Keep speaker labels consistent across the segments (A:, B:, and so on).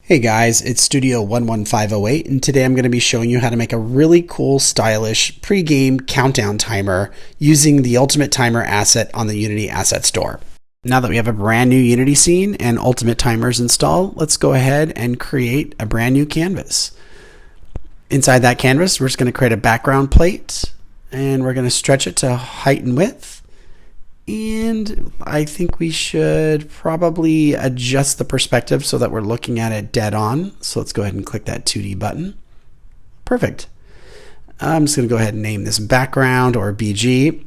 A: Hey guys, it's Studio 11508, and today I'm going to be showing you how to make a really cool, stylish pre-game countdown timer using the Ultimate Timer asset on the Unity Asset Store. Now that we have a brand new Unity scene and Ultimate Timers installed, let's go ahead and create a brand new canvas. Inside that canvas, we're just going to create a background plate, and we're going to stretch it to height and width. And I think we should probably adjust the perspective so that we're looking at it dead on. So let's go ahead and click that 2D button. Perfect. I'm just going to go ahead and name this background or BG.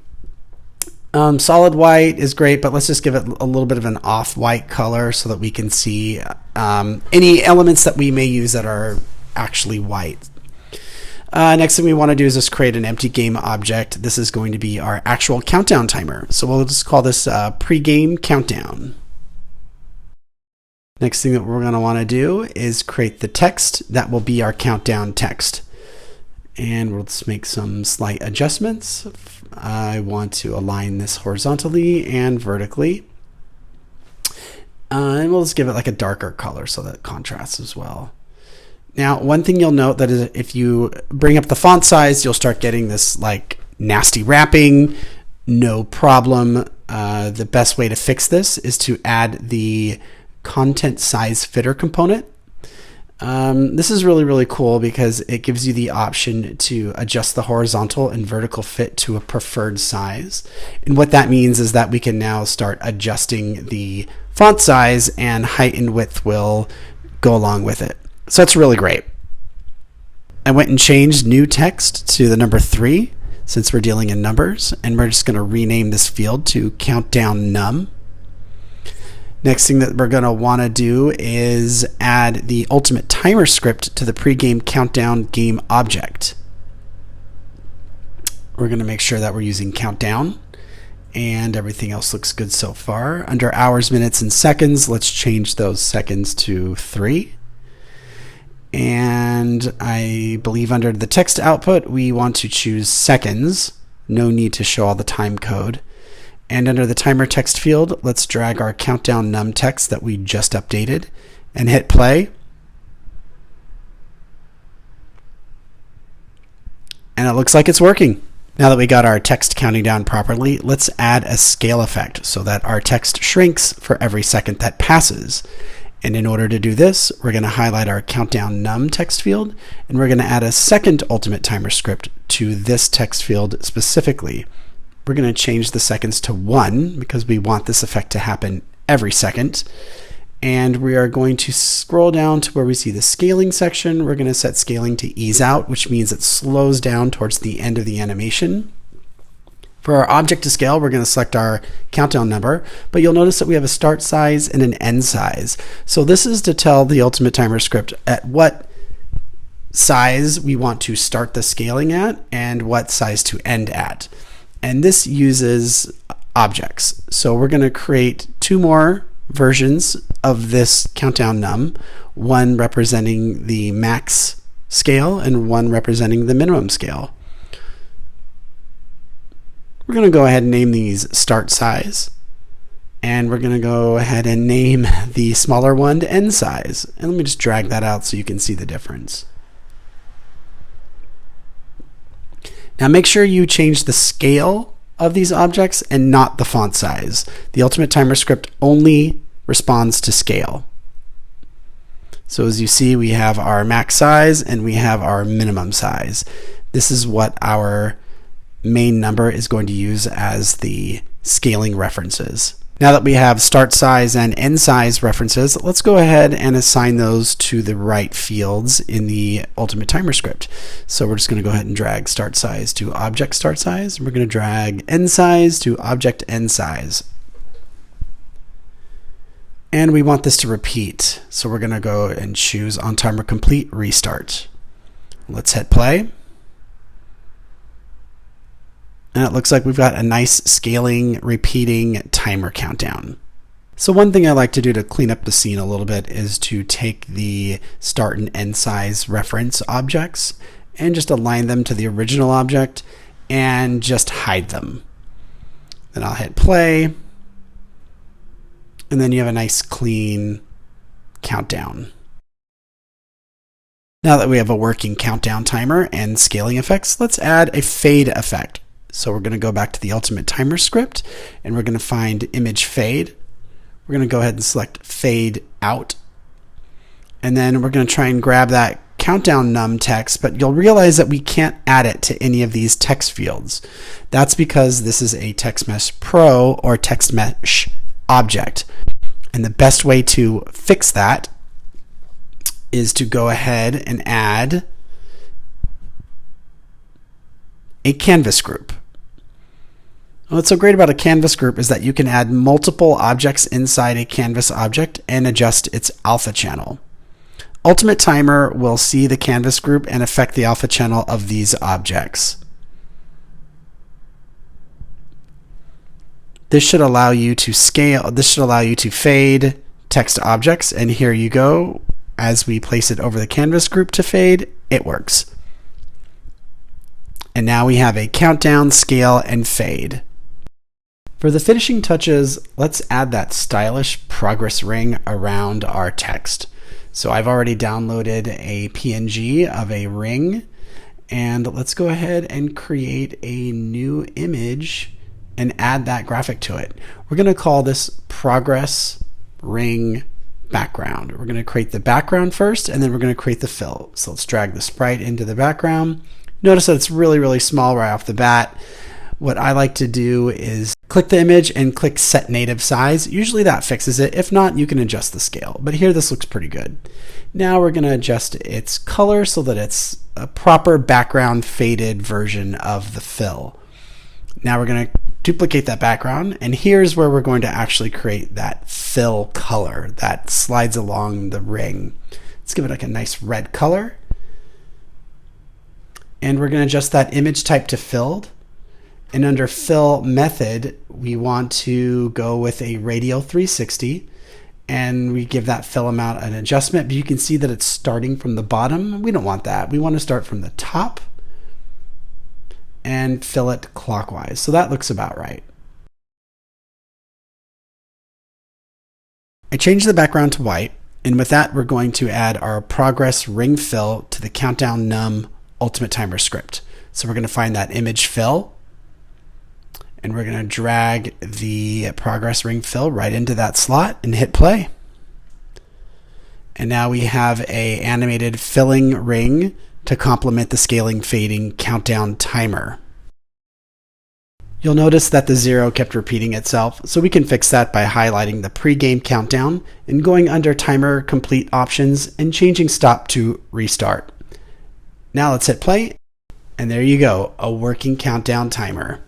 A: Solid white is great, but let's just give it a little bit of an off-white color so that we can see any elements that we may use that are actually white. Next thing we want to do is just create an empty game object. This is going to be our actual countdown timer. So we'll just call this pre-game countdown. Next thing that we're going to want to do is create the text that will be our countdown text. And we'll just make some slight adjustments. I want to align this horizontally and vertically. And we'll just give it like a darker color so that it contrasts as well. Now, one thing you'll note that is if you bring up the font size, you'll start getting this like nasty wrapping. No problem. The best way to fix this is to add the content size fitter component. This is really cool because it gives you the option to adjust the horizontal and vertical fit to a preferred size. And what that means is that we can now start adjusting the font size, and height and width will go along with it. So that's really great. I went and changed new text to the number 3 since we're dealing in numbers, and we're just going to rename this field to countdown num. Next thing that we're going to want to do is add the Ultimate Timer script to the pre-game countdown game object. We're going to make sure that we're using countdown, and everything else looks good so far. Under hours, minutes, and seconds, let's change those seconds to 3. And I believe under the text output, we want to choose seconds. No need to show all the time code. And under the timer text field, let's drag our countdown num text that we just updated and hit play. And it looks like it's working. Now that we got our text counting down properly, let's add a scale effect so that our text shrinks for every second that passes. And in order to do this, we're going to highlight our countdown num text field, and we're going to add a second Ultimate Timer script to this text field specifically. We're going to change the seconds to 1 because we want this effect to happen every second. And we are going to scroll down to where we see the scaling section. We're going to set scaling to ease out, which means it slows down towards the end of the animation. For our object to scale, we're going to select our countdown number, but you'll notice that we have a start size and an end size. So this is to tell the Ultimate Timer script at what size we want to start the scaling at and what size to end at. And this uses objects. So we're going to create 2 more versions of this countdown num, one representing the max scale and one representing the minimum scale. We're going to go ahead and name these start size, and we're going to go ahead and name the smaller one end size. And let me just drag that out so you can see the difference. Now make sure you change the scale of these objects and not the font size. The Ultimate Timer script only responds to scale. So as you see, we have our max size and we have our minimum size. This is what our main number is going to use as the scaling references. Now that we have start size and end size references, let's go ahead and assign those to the right fields in the Ultimate Timer script. So we're just going to go ahead and drag start size to object start size. And we're going to drag end size to object end size. And we want this to repeat. So we're going to go and choose on timer complete restart. Let's hit play. And it looks like we've got a nice scaling, repeating timer countdown. So one thing I like to do to clean up the scene a little bit is to take the start and end size reference objects and just align them to the original object and just hide them. Then I'll hit play. And then you have a nice clean countdown. Now that we have a working countdown timer and scaling effects, let's add a fade effect. So we're going to go back to the Ultimate Timer script and we're going to find image fade. We're going to go ahead and select fade out. And then we're going to try and grab that countdown num text, but you'll realize that we can't add it to any of these text fields. That's because this is a TextMesh Pro or TextMesh object. And the best way to fix that is to go ahead and add a canvas group. What's so great about a canvas group is that you can add multiple objects inside a canvas object and adjust its alpha channel. Ultimate Timer will see the canvas group and affect the alpha channel of these objects. This should allow you to scale, this should allow you to fade text objects, and here you go. As we place it over the canvas group to fade, it works. And now we have a countdown, scale, and fade. For the finishing touches, let's add that stylish progress ring around our text. So I've already downloaded a PNG of a ring, and let's go ahead and create a new image and add that graphic to it. We're going to call this progress ring background. We're going to create the background first, and then we're going to create the fill. So let's drag the sprite into the background. Notice that it's really, really small right off the bat. What I like to do is click the image and click set native size. Usually that fixes it. If not, you can adjust the scale. But here this looks pretty good. Now we're going to adjust its color so that it's a proper background faded version of the fill. Now we're going to duplicate that background, and here's where we're going to actually create that fill color that slides along the ring. Let's give it like a nice red color. And we're going to adjust that image type to filled. And under fill method, we want to go with a radial 360, and we give that fill amount an adjustment, but you can see that it's starting from the bottom. We don't want that. We want to start from the top and fill it clockwise. So that looks about right. I changed the background to white, and with that, we're going to add our progress ring fill to the countdown num Ultimate Timer script. So we're going to find that image fill, and we're going to drag the progress ring fill right into that slot and hit play. And now we have a animated filling ring to complement the scaling fading countdown timer. You'll notice that the 0 kept repeating itself, so we can fix that by highlighting the pre-game countdown and going under timer complete options and changing stop to restart. Now let's hit play, and there you go, a working countdown timer.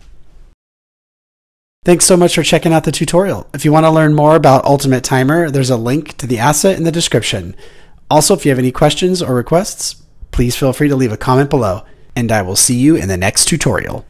A: Thanks so much for checking out the tutorial. If you want to learn more about Ultimate Timer, there's a link to the asset in the description. Also, if you have any questions or requests, please feel free to leave a comment below, and I will see you in the next tutorial.